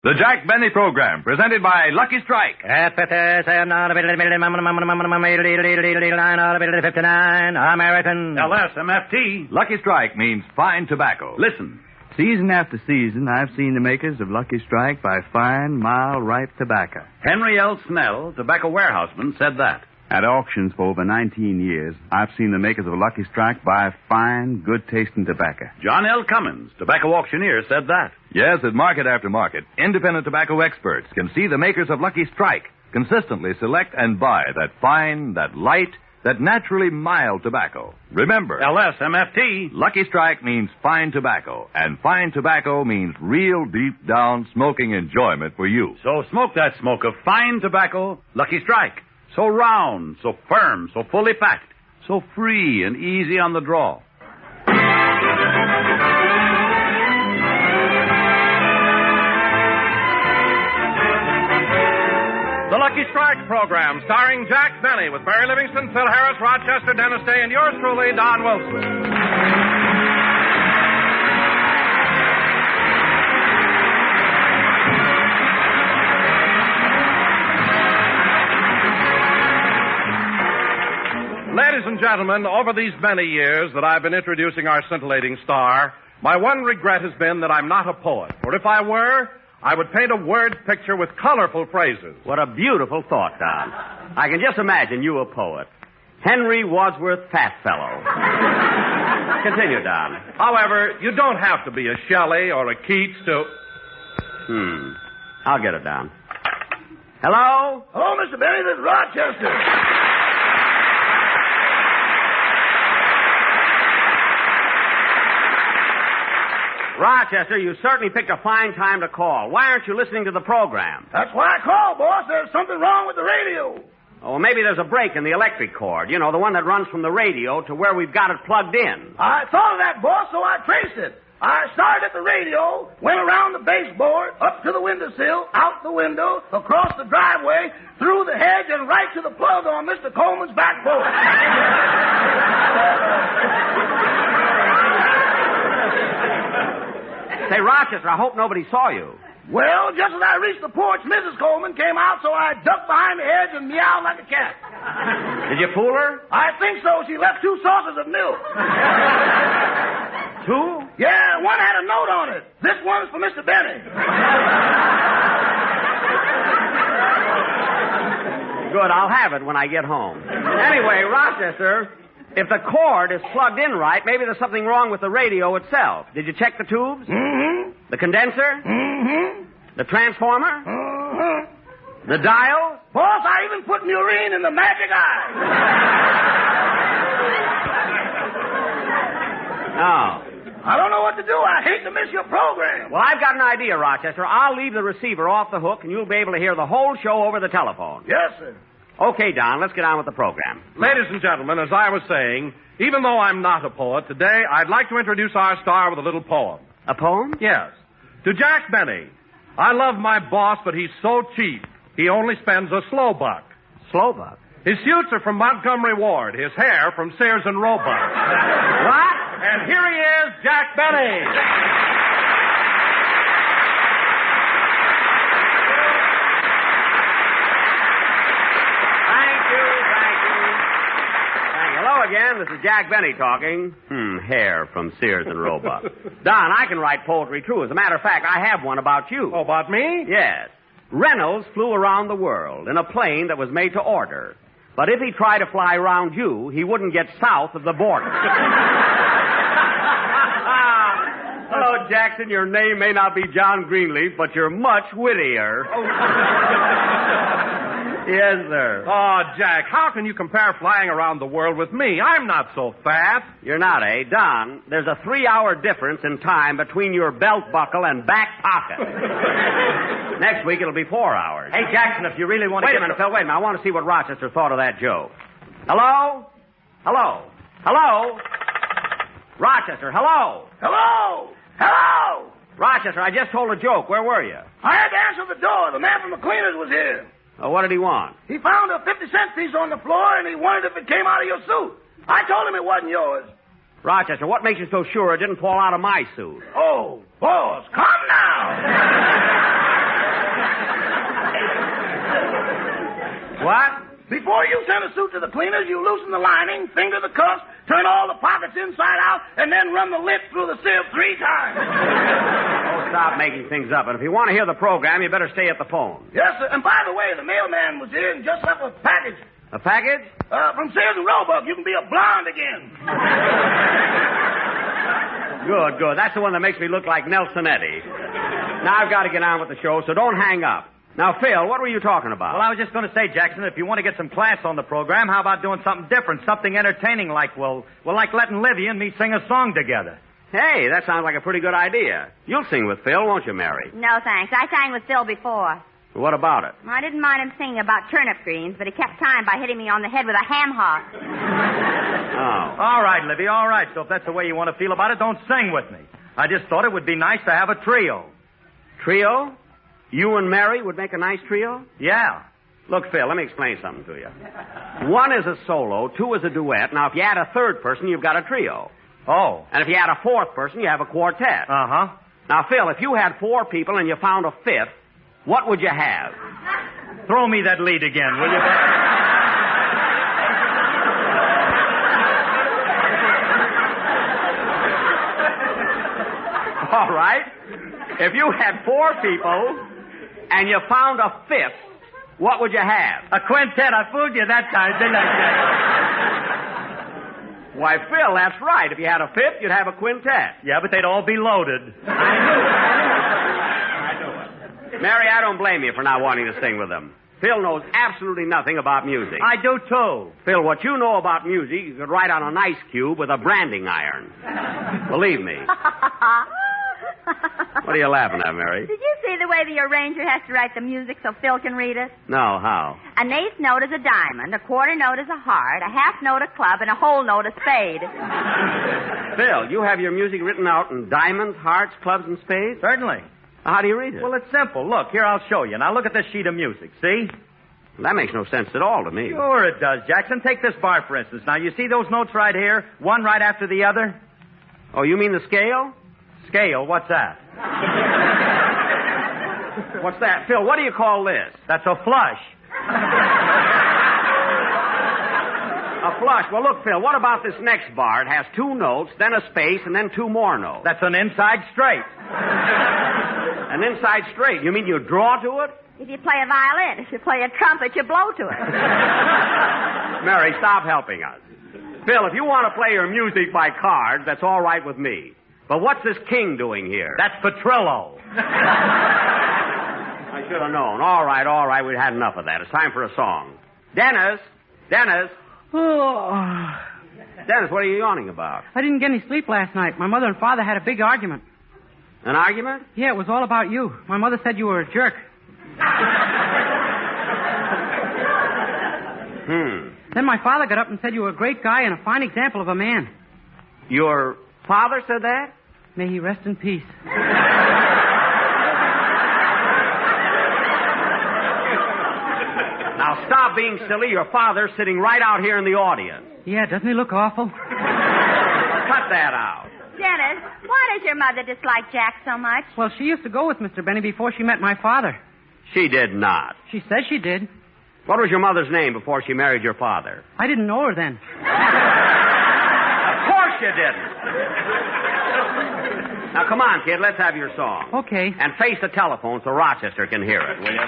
The Jack Benny Program, presented by Lucky Strike. American. LSMFT. Lucky Strike means fine tobacco. Listen. Season after season, I've seen the makers of Lucky Strike buy fine, mild, ripe tobacco. Henry L. Snell, tobacco warehouseman, said that. At auctions for over 19 years, I've seen the makers of Lucky Strike buy fine, good-tasting tobacco. John L. Cummins, tobacco auctioneer, said that. Yes, at market after market, independent tobacco experts can see the makers of Lucky Strike consistently select and buy that fine, that light, that naturally mild tobacco. Remember, LSMFT. Lucky Strike means fine tobacco, and fine tobacco means real deep-down smoking enjoyment for you. So smoke that smoke of fine tobacco, Lucky Strike. So round, so firm, so fully packed, so free and easy on the draw. The Lucky Strike program, starring Jack Benny, with Barry Livingston, Phil Harris, Rochester, Dennis Day, and yours truly, Don Wilson. Ladies and gentlemen, over these many years that I've been introducing our scintillating star, my one regret has been that I'm not a poet. For if I were, I would paint a word picture with colorful phrases. What a beautiful thought, Don. I can just imagine you a poet. Henry Wadsworth Fastfellow. Continue, Don. However, you don't have to be a Shelley or a Keats to... I'll get it, Don. Hello? Hello, Mr. Benny. This is Rochester. Rochester, you certainly picked a fine time to call. Why aren't you listening to the program? That's why I called, boss. There's something wrong with the radio. Oh, well, maybe there's a break in the electric cord. You know, the one that runs from the radio to where we've got it plugged in. I thought of that, boss, so I traced it. I started at the radio, went around the baseboard, up to the windowsill, out the window, across the driveway, through the hedge, and right to the plug on Mr. Coleman's back porch. Say, Rochester, I hope nobody saw you. Well, just as I reached the porch, Mrs. Coleman came out, so I ducked behind the hedge and meowed like a cat. Did you fool her? I think so. She left 2 saucers of milk. 2? Yeah, one had a note on it. This one's for Mr. Benny. Good, I'll have it when I get home. Anyway, Rochester, if the cord is plugged in right, maybe there's something wrong with the radio itself. Did you check the tubes? Mm-hmm. The condenser? Mm-hmm. The transformer? Mm-hmm. The dial? Boss, I even put Murine in the magic eye. Oh. I don't know what to do. I hate to miss your program. Well, I've got an idea, Rochester. I'll leave the receiver off the hook, and you'll be able to hear the whole show over the telephone. Yes, sir. Okay, Don, let's get on with the program. Ladies and gentlemen, as I was saying, even though I'm not a poet, today I'd like to introduce our star with a little poem. A poem? Yes. To Jack Benny. I love my boss, but he's so cheap. He only spends a slow buck. Slow buck? His suits are from Montgomery Ward. His hair from Sears and Roebuck. What? And here he is, Jack Benny. Again, this is Jack Benny talking. Hair from Sears and Roebuck. Don, I can write poetry, too. As a matter of fact, I have one about you. Oh, about me? Yes. Reynolds flew around the world in a plane that was made to order. But if he tried to fly around you, he wouldn't get south of the border. Oh, Jackson, your name may not be John Greenleaf, but you're much wittier. Yes, sir. Oh, Jack, how can you compare flying around the world with me? I'm not so fat. You're not, eh? Don, there's a 3-hour difference in time between your belt buckle and back pocket. Next week, it'll be 4 hours. Hey, Jackson, if you really want to... Wait a minute, Phil, wait a minute. I want to see what Rochester thought of that joke. Hello? Hello? Hello? Rochester, hello? Hello? Hello? Rochester, I just told a joke. Where were you? I had to answer the door. The man from the cleaners was here. Oh, what did he want? He found a 50-cent piece on the floor, and he wondered if it came out of your suit. I told him it wasn't yours. Rochester, what makes you so sure it didn't fall out of my suit? Oh, boss, come now. before you send a suit to the cleaners, you loosen the lining, finger the cuffs, turn all the pockets inside out, and then run the lip through the sieve 3 times. Oh, stop making things up. And if you want to hear the program, you better stay at the phone. Yes, sir. And by the way, the mailman was here and just left a package. A package? From Sears and Roebuck. You can be a blonde again. Good. That's the one that makes me look like Nelson Eddy. Now I've got to get on with the show, so don't hang up. Now, Phil, what were you talking about? Well, I was just going to say, Jackson, if you want to get some class on the program, how about doing something different, something entertaining like, like letting Livy and me sing a song together. Hey, that sounds like a pretty good idea. You'll sing with Phil, won't you, Mary? No, thanks. I sang with Phil before. What about it? I didn't mind him singing about turnip greens, but he kept time by hitting me on the head with a ham hock. Oh. All right, Livy, all right. So if that's the way you want to feel about it, don't sing with me. I just thought it would be nice to have a trio. Trio? You and Mary would make a nice trio? Yeah. Look, Phil, let me explain something to you. 1 is a solo, 2 is a duet. Now, if you add a third person, you've got a trio. Oh. And if you add a fourth person, you have a quartet. Uh-huh. Now, Phil, if you had 4 people and you found a fifth, what would you have? Throw me that lead again, will you? All right. If you had 4 people and you found a fifth, what would you have? A quintet. I fooled you that time, didn't I, Jack? Why, Phil, that's right. If you had a fifth, you'd have a quintet. Yeah, but they'd all be loaded. I knew it. Mary, I don't blame you for not wanting to sing with them. Phil knows absolutely nothing about music. I do, too. Phil, what you know about music, you could write on an ice cube with a branding iron. Believe me. What are you laughing at, Mary? Did you see the way the arranger has to write the music so Phil can read it? No, how? An eighth note is a diamond, a quarter note is a heart, a half note a club, and a whole note a spade. Phil, you have your music written out in diamonds, hearts, clubs, and spades? Certainly. How do you read it? Well, it's simple. Look, here, I'll show you. Now, look at this sheet of music. See? That makes no sense at all to me. Sure it does, Jackson. Take this bar, for instance. Now, you see those notes right here? One right after the other? Oh, you mean the scale? Scale? What's that? What's that? Phil, what do you call this? That's a flush. A flush. Well, look, Phil, what about this next bar? It has 2 notes, then a space, and then 2 more notes. That's an inside straight. An inside straight? You mean you draw to it? If you play a violin, if you play a trumpet, you blow to it. Mary, stop helping us. Phil, if you want to play your music by cards, that's all right with me. But what's this king doing here? That's Petrillo. I should have known. All right. We've had enough of that. It's time for a song. Dennis. Oh. Dennis, what are you yawning about? I didn't get any sleep last night. My mother and father had a big argument. An argument? Yeah, it was all about you. My mother said you were a jerk. Then my father got up and said you were a great guy and a fine example of a man. Your father said that? May he rest in peace. Now stop being silly. Your father's sitting right out here in the audience. Yeah, doesn't he look awful? Cut that out. Dennis, why does your mother dislike Jack so much? Well, she used to go with Mr. Benny before she met my father. She did not. She says she did. What was your mother's name before she married your father? I didn't know her then. Of course you didn't. Now, come on, kid. Let's have your song. Okay. And face the telephone so Rochester can hear it, will you?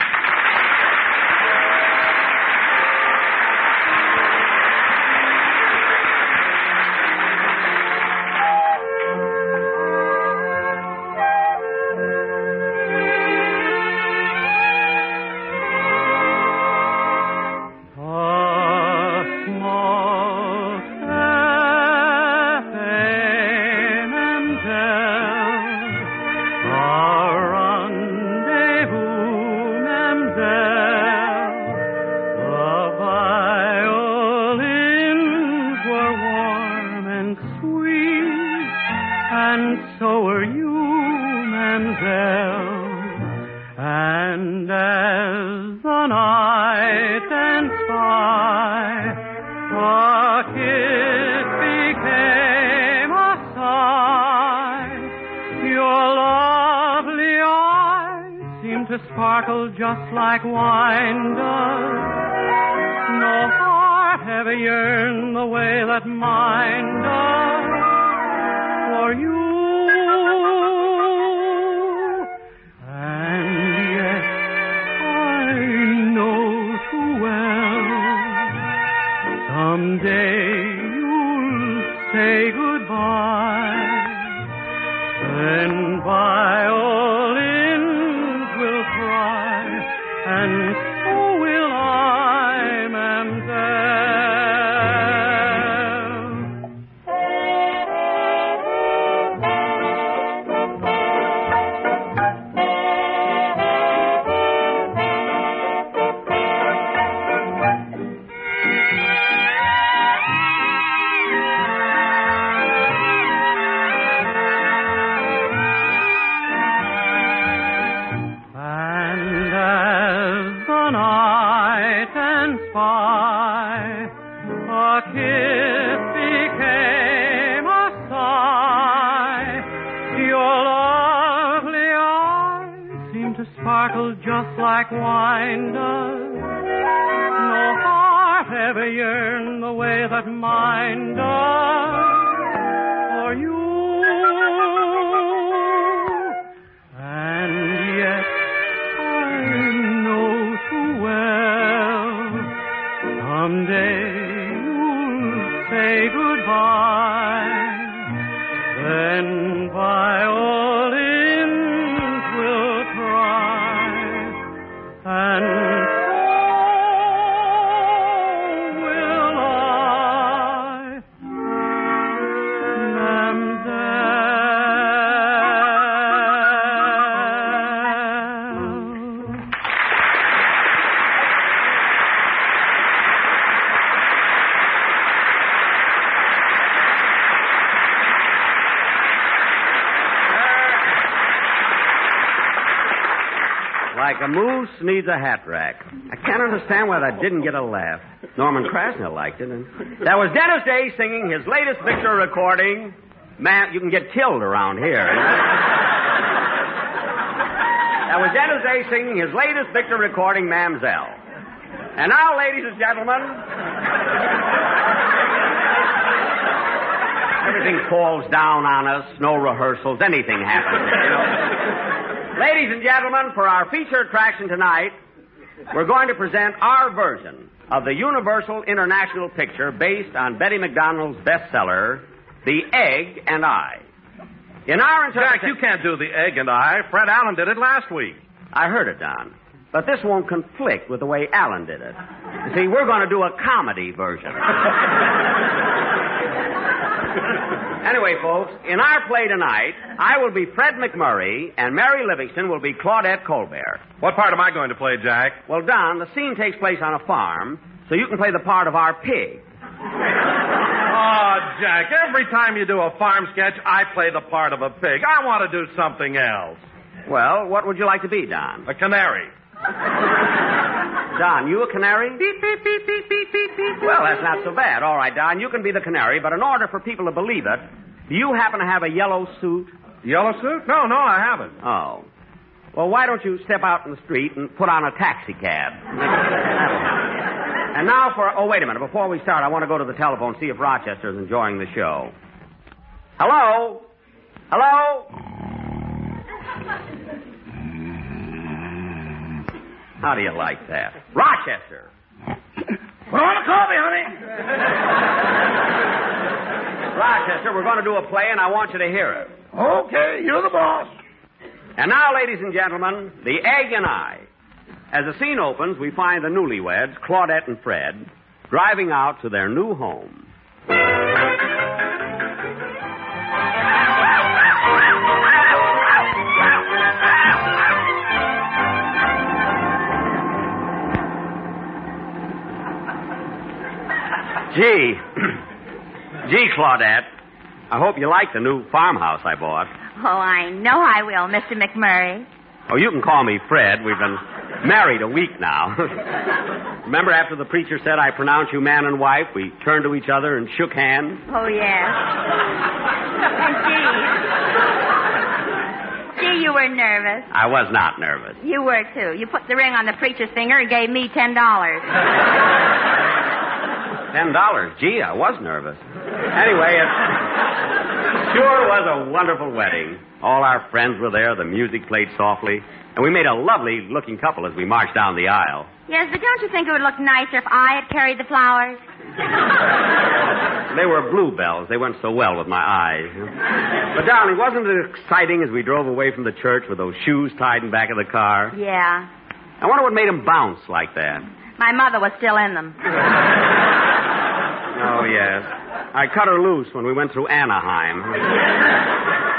To sparkle just like wine does. No heart ever yearned the way that mine does for you. And yet I know too well someday you'll say goodbye. Then by all ends will cry, and so will I, Mamselle. A kiss became a sigh. Your lovely eyes seem to sparkle just like wine does. No heart ever yearned the way that mine does for you. And yet I know too well someday say goodbye, then by all ends will cry, and so will I, Mamselle. Like a moose needs a hat rack. I can't understand why that didn't get a laugh. Norman Krasner liked it. And that was Dennis Day singing his latest Victor recording. Man, you can get killed around here. That was Dennis Day singing his latest Victor recording, Mamselle. And now, ladies and gentlemen, everything falls down on us. No rehearsals. Anything happens. Ladies and gentlemen, for our feature attraction tonight, we're going to present our version of the Universal International picture based on Betty McDonald's bestseller, The Egg and I. In our interpretation... Jack, you can't do The Egg and I. Fred Allen did it last week. I heard it, Don. But this won't conflict with the way Allen did it. You see, we're going to do a comedy version. Anyway, folks, in our play tonight, I will be Fred McMurray, and Mary Livingston will be Claudette Colbert. What part am I going to play, Jack? Well, Don, the scene takes place on a farm, so you can play the part of our pig. Oh, Jack, every time you do a farm sketch, I play the part of a pig. I want to do something else. Well, what would you like to be, Don? A canary. Don, you a canary? Beep, beep, beep, beep, beep, beep, beep. Well, that's not so bad. All right, Don, you can be the canary, but in order for people to believe it, do you happen to have a yellow suit? Yellow suit? No, I haven't. Oh. Well, why don't you step out in the street and put on a taxi cab? And now for... Oh, wait a minute. Before we start, I want to go to the telephone and see if Rochester's enjoying the show. Hello? Hello? How do you like that? Rochester! Put on the coffee, honey. Rochester, we're going to do a play, and I want you to hear it. Okay, you're the boss. And now, ladies and gentlemen, The Egg and I. As the scene opens, we find the newlyweds, Claudette and Fred, driving out to their new home. Gee, Claudette, I hope you like the new farmhouse I bought. Oh, I know I will, Mr. McMurray. Oh, you can call me Fred. We've been married a week now. Remember after the preacher said I pronounce you man and wife, we turned to each other and shook hands? Oh, yes. And gee, you were nervous. I was not nervous. You were, too. You put the ring on the preacher's finger and gave me $10. $10. Gee, I was nervous. Anyway, it sure was a wonderful wedding. All our friends were there. The music played softly. And we made a lovely-looking couple as we marched down the aisle. Yes, but don't you think it would look nicer if I had carried the flowers? They were bluebells. They went so well with my eyes. But, darling, wasn't it exciting as we drove away from the church with those shoes tied in the back of the car? Yeah. I wonder what made them bounce like that. My mother was still in them. Oh, yes. I cut her loose when we went through Anaheim.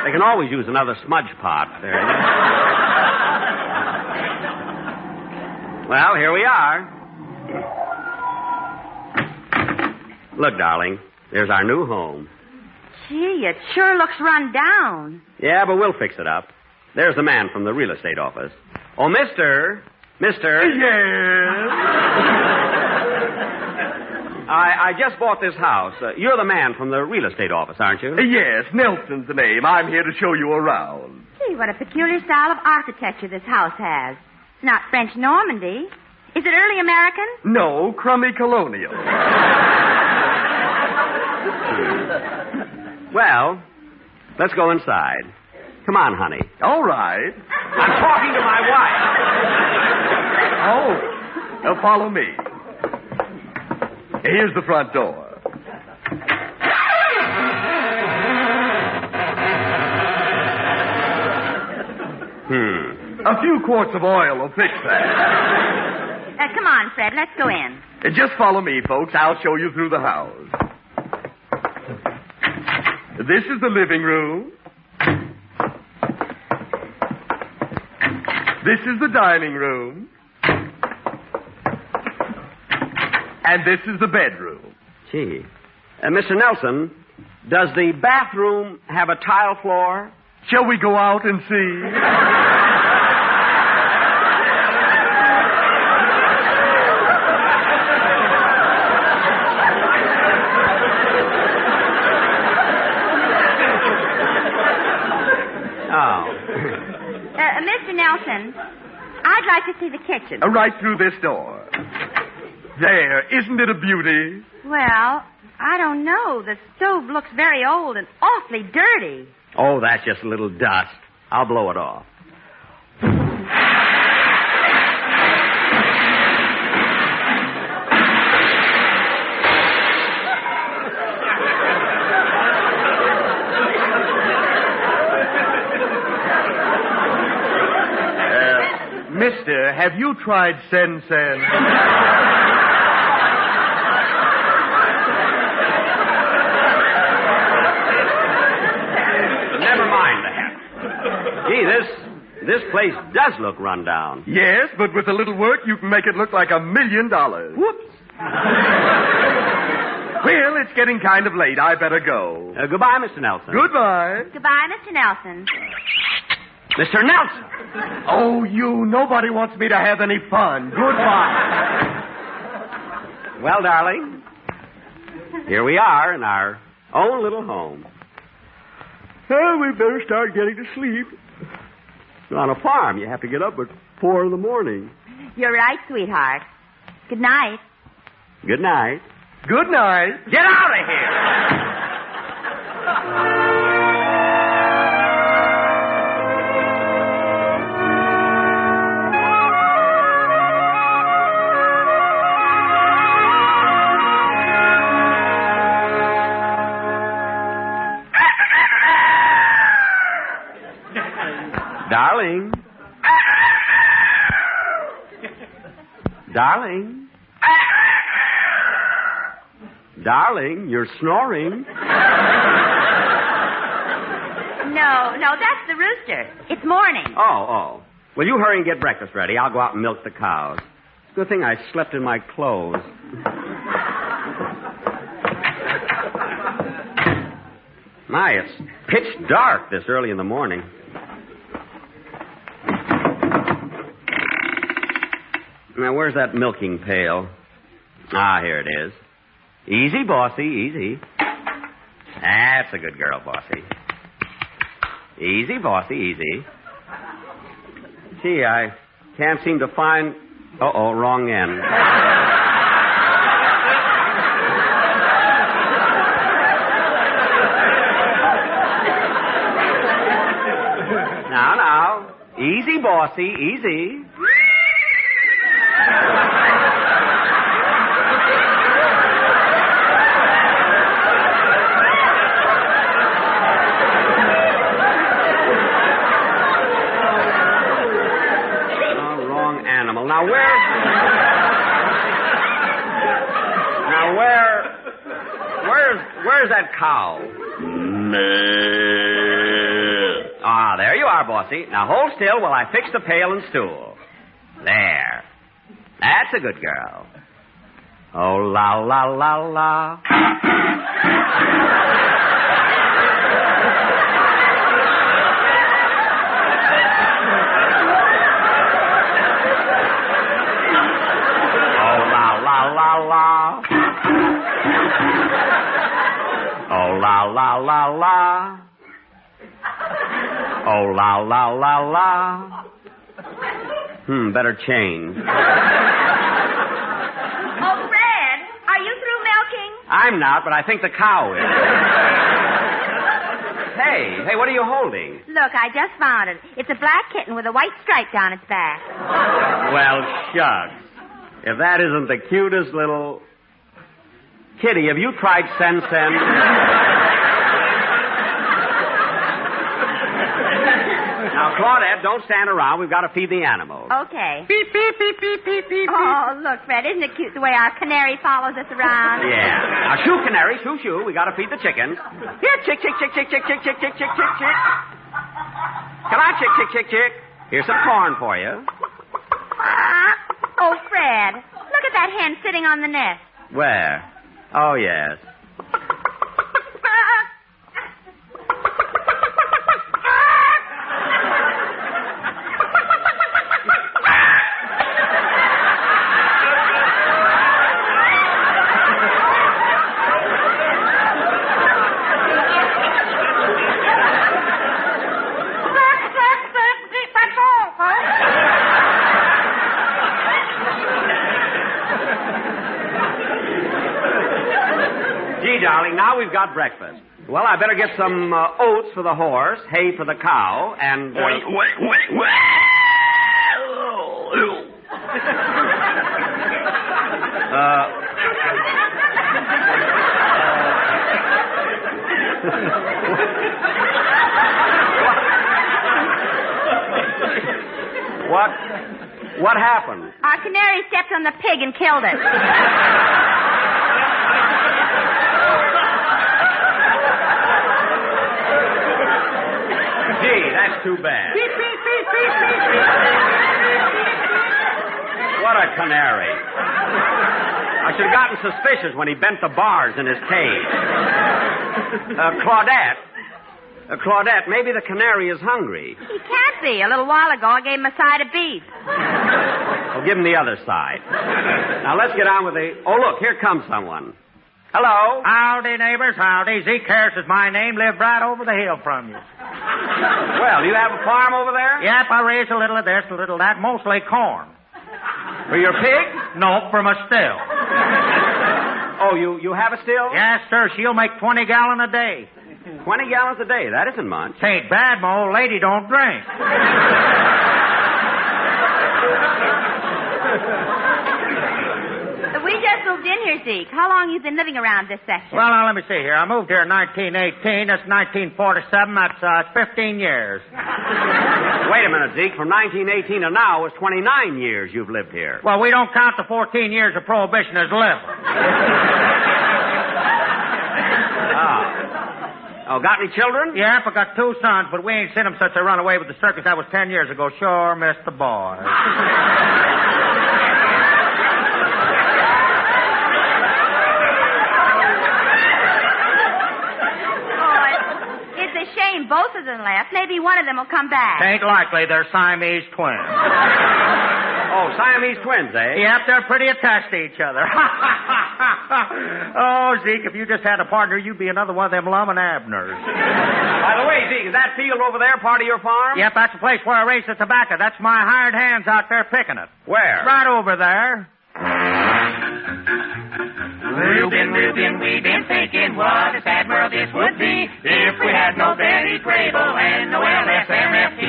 They can always use another smudge pot. There. Well, here we are. Look, darling, there's our new home. Gee, it sure looks run down. Yeah, but we'll fix it up. There's the man from the real estate office. Oh, Mister. Yes? I just bought this house. You're the man from the real estate office, aren't you? Yes, Nelson's the name. I'm here to show you around. Gee, what a peculiar style of architecture this house has. It's not French Normandy. Is it early American? No, crummy colonial. Well, let's go inside. Come on, honey. All right. I'm talking to my wife. Oh, follow me. Here's the front door. A few quarts of oil will fix that. Come on, Fred. Let's go in. Just follow me, folks. I'll show you through the house. This is the living room. This is the dining room. And this is the bedroom. Gee. Mr. Nelson, does the bathroom have a tile floor? Shall we go out and see? Mr. Nelson, I'd like to see the kitchen. Right through this door. There, isn't it a beauty? Well, I don't know. The stove looks very old and awfully dirty. Oh, that's just a little dust. I'll blow it off. Mister, have you tried Sen-Sen? Never mind that. Gee, this place does look run down. Yes, but with a little work, you can make it look like $1 million. Whoops. Well, it's getting kind of late. I better go. Goodbye, Mr. Nelson. Goodbye. Goodbye, Mr. Nelson. Mr. Nelson! Oh, nobody wants me to have any fun. Goodbye. Well, darling, here we are in our own little home. Well, we better start getting to sleep. On a farm, you have to get up at 4 in the morning. You're right, sweetheart. Good night. Good night. Good night. Get out of here! Darling. Darling. Darling, you're snoring. No, that's the rooster. It's morning. Oh. Well, you hurry and get breakfast ready. I'll go out and milk the cows. It's a good thing I slept in my clothes. My, it's pitch dark this early in the morning. Now, where's that milking pail? Ah, here it is. Easy, bossy, easy. That's a good girl, bossy. Easy, bossy, easy. Gee, I can't seem to find... Uh-oh, wrong end. Easy, bossy, easy. Oh, wrong animal. Now, where's that cow? Ah, there you are, bossy. Now hold still while I fix the pail and stool. There. That's a good girl. Oh, la, la, la, la. Oh, la, la, la, la. Oh, la, la, la, la. Oh, la, la, la, la. Better change. Oh, Fred, are you through milking? I'm not, but I think the cow is. Hey, what are you holding? Look, I just found it. It's a black kitten with a white stripe down its back. Well, shucks. If that isn't the cutest little... Kitty, have you tried Sen-Sen? Now, Claudette, don't stand around. We've got to feed the animals. Okay. Beep, beep, beep, beep, beep, beep. Oh, look, Fred, isn't it cute the way our canary follows us around? Yeah. Now, shoo, canary, shoo, shoo. We got to feed the chickens. Here, chick, chick, chick, chick, chick, chick, chick, chick, chick, chick, chick. Come on, chick, chick, chick, chick. Here's some corn for you. Oh, Fred, look at that hen sitting on the nest. Where? Oh, yes. Darling, now we've got breakfast. Well, I better get some oats for the horse, hay for the cow, and... What happened? Our canary stepped on the pig and killed it. Gee, that's too bad. What a canary. I should have gotten suspicious when he bent the bars in his cage. Claudette, maybe the canary is hungry. He can't be. A little while ago, I gave him a side of beef. Well, give him the other side. Now, let's get on with the... Oh, look, here comes someone. Hello? Howdy, neighbors, howdy. Zeke Harris is my name. Live right over the hill from you. Well, you have a farm over there? Yep, I raise a little of this, a little of that, mostly corn. For your pigs? No, for my still. Oh, you have a still? Yes, sir. She'll make 20 gallons a day. 20 gallons a day? That isn't much. Ain't bad, my old lady don't drink. We just moved in here, Zeke. How long you been living around this section? Well, now, let me see here. I moved here in 1918. That's 1947. That's 15 years. Wait a minute, Zeke. From 1918 to now is 29 years you've lived here. Well, we don't count the 14 years of Prohibition as living. Oh, got any children? Yep, I got 2 sons, but we ain't seen them since they run away with the circus. That was 10 years ago. Sure missed the boys. It's a shame both of them left. Maybe one of them will come back. Ain't likely. They're Siamese twins. Oh, Siamese twins, eh? Yep, they're pretty attached to each other. Oh, Zeke, if you just had a partner, you'd be another one of them Lum and Abners. By the way, Zeke, is that field over there part of your farm? Yep, that's the place where I raise the tobacco. That's my hired hands out there picking it. Where? Right over there. We've been thinking what a sad world this would be if we had no Betty Grable and no LSMFT.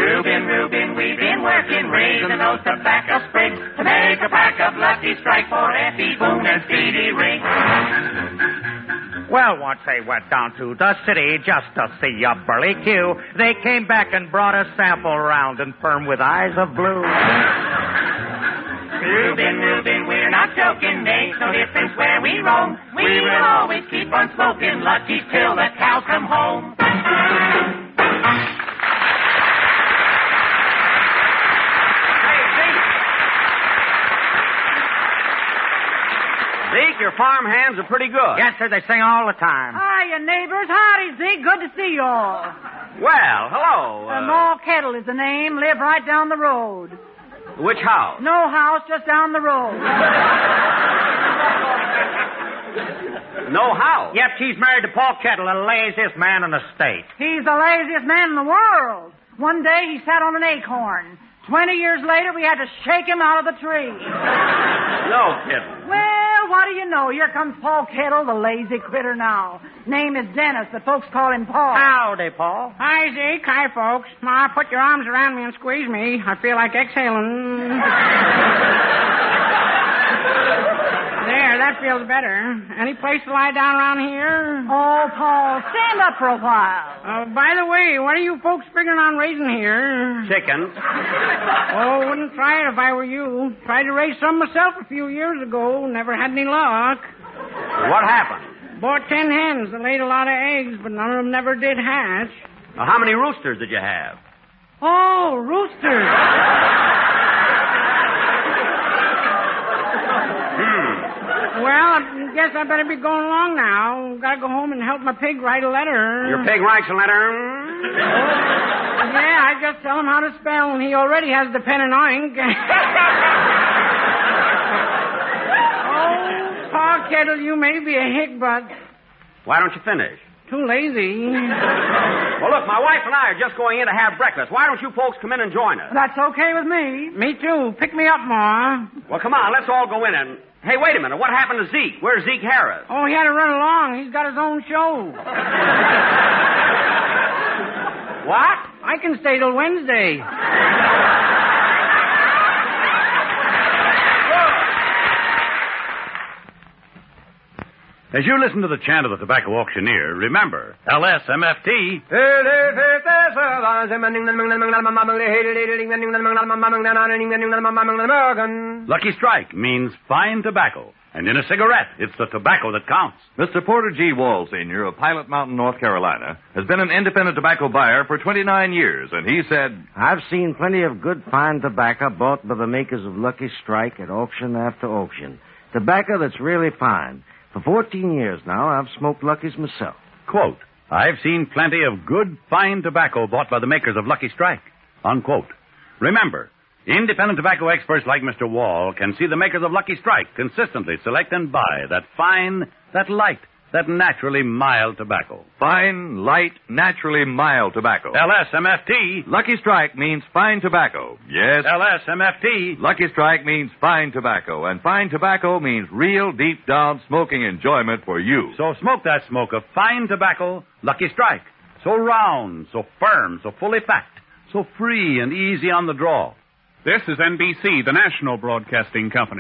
Reuben, we've been working, raising those tobacco sprigs to make a pack of Lucky Strike for Effie Boone and Speedy Ring. Well, once they went down to the city just to see a burly Q, they came back and brought a sample round and firm with eyes of blue. Reuben, we're not joking. Makes no difference where we roam. We will always keep on smoking Lucky till the cows come home. Zeke, your farm hands are pretty good. Yes, sir, they sing all the time. Hiya, neighbors. Howdy, Zeke. Good to see you all. Well, hello. Maw Kettle is the name. Live right down the road. Which house? No house, just down the road. No house? Yep, she's married to Paul Kettle, the laziest man in the state. He's the laziest man in the world. One day he sat on an acorn. 20 years later, we had to shake him out of the tree. No kidding. Well, what do you know? Here comes Paul Kettle, the lazy critter now. Name is Dennis, but folks call him Paul. Howdy, Paul. Hi, Zeke. Hi, folks. Ma, put your arms around me and squeeze me. I feel like exhaling. There, that feels better. Any place to lie down around here? Oh, Paul, stand up for a while. By the way, what are you folks figuring on raising here? Chickens. Oh, wouldn't try it if I were you. Tried to raise some myself a few years ago. Never had any luck. What happened? Bought 10 hens that laid a lot of eggs, but none of them never did hatch. Now, how many roosters did you have? Oh, roosters. Well, I guess I better be going along now. Gotta go home and help my pig write a letter. Your pig writes a letter? Yeah, I just tell him how to spell, and he already has the pen and ink. Oh, Pa Kettle, you may be a hick, but... Why don't you finish? Too lazy. Well, look, my wife and I are just going in to have breakfast. Why don't you folks come in and join us? That's okay with me. Me too. Pick me up, Ma. Well, come on, let's all go in and... Hey, wait a minute. What happened to Zeke? Where's Zeke Harris? Oh, he had to run along. He's got his own show. What? I can stay till Wednesday. As you listen to the chant of the tobacco auctioneer, remember, LSMFT. Lucky Strike means fine tobacco. And in a cigarette, it's the tobacco that counts. Mr. Porter G. Wall, Sr. of Pilot Mountain, North Carolina, has been an independent tobacco buyer for 29 years, and he said, I've seen plenty of good, fine tobacco bought by the makers of Lucky Strike at auction after auction. Tobacco that's really fine. For 14 years now, I've smoked Lucky's myself. Quote, I've seen plenty of good, fine tobacco bought by the makers of Lucky Strike. Unquote. Remember, independent tobacco experts like Mr. Wall can see the makers of Lucky Strike consistently select and buy that fine, that light, that naturally mild tobacco. Fine, light, naturally mild tobacco. LSMFT. Lucky Strike means fine tobacco. Yes. LSMFT. Lucky Strike means fine tobacco, and fine tobacco means real deep-down smoking enjoyment for you. So smoke that smoke of fine tobacco, Lucky Strike. So round, so firm, so fully packed, so free and easy on the draw. This is NBC, the national broadcasting company.